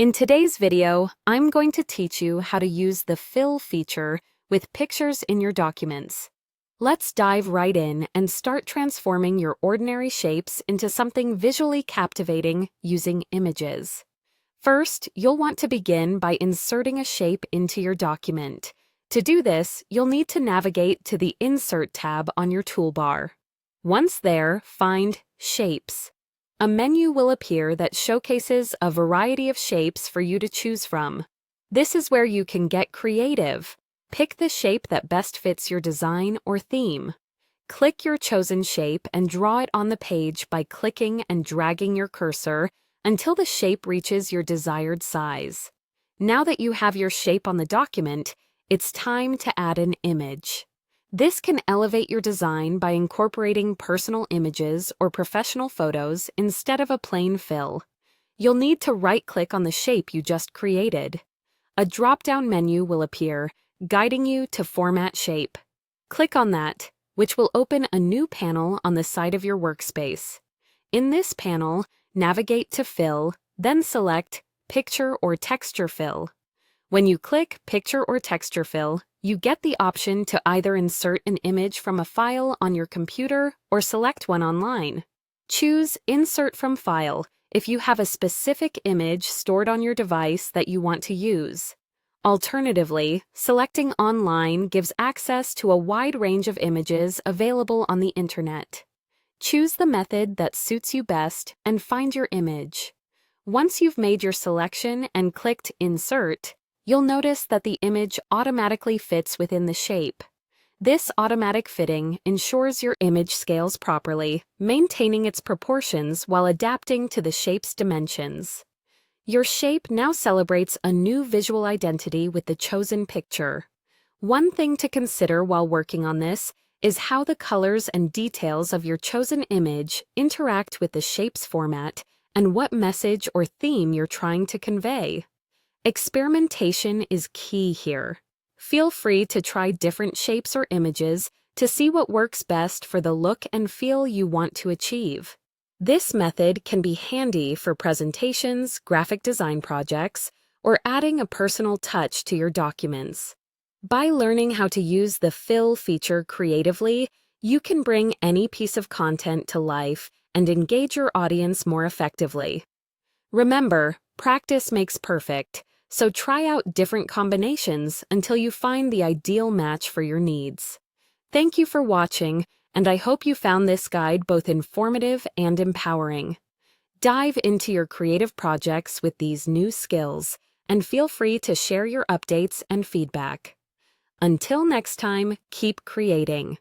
In today's video, I'm going to teach you how to use the fill feature with pictures in your documents. Let's dive right in and start transforming your ordinary shapes into something visually captivating using images. First, you'll want to begin by inserting a shape into your document. To do this, you'll need to navigate to the Insert tab on your toolbar. Once there, find Shapes. A menu will appear that showcases a variety of shapes for you to choose from. This is where you can get creative. Pick the shape that best fits your design or theme. Click your chosen shape and draw it on the page by clicking and dragging your cursor until the shape reaches your desired size. Now that you have your shape on the document, it's time to add an image. This can elevate your design by incorporating personal images or professional photos instead of a plain fill. You'll need to right-click on the shape you just created. A drop-down menu will appear, guiding you to Format Shape. Click on that, which will open a new panel on the side of your workspace. In this panel, navigate to Fill, then select Picture or Texture Fill. When you click Picture or Texture Fill, you get the option to either insert an image from a file on your computer or select one online. Choose Insert from File if you have a specific image stored on your device that you want to use. Alternatively, selecting Online gives access to a wide range of images available on the internet. Choose the method that suits you best and find your image. Once you've made your selection and clicked Insert, you'll notice that the image automatically fits within the shape. This automatic fitting ensures your image scales properly, maintaining its proportions while adapting to the shape's dimensions. Your shape now celebrates a new visual identity with the chosen picture. One thing to consider while working on this is how the colors and details of your chosen image interact with the shape's format and what message or theme you're trying to convey. Experimentation is key here. Feel free to try different shapes or images to see what works best for the look and feel you want to achieve. This method can be handy for presentations, graphic design projects, or adding a personal touch to your documents. By learning how to use the fill feature creatively, you can bring any piece of content to life and engage your audience more effectively. Remember, practice makes perfect. So try out different combinations until you find the ideal match for your needs. Thank you for watching, and I hope you found this guide both informative and empowering. Dive into your creative projects with these new skills, and feel free to share your updates and feedback. Until next time, keep creating.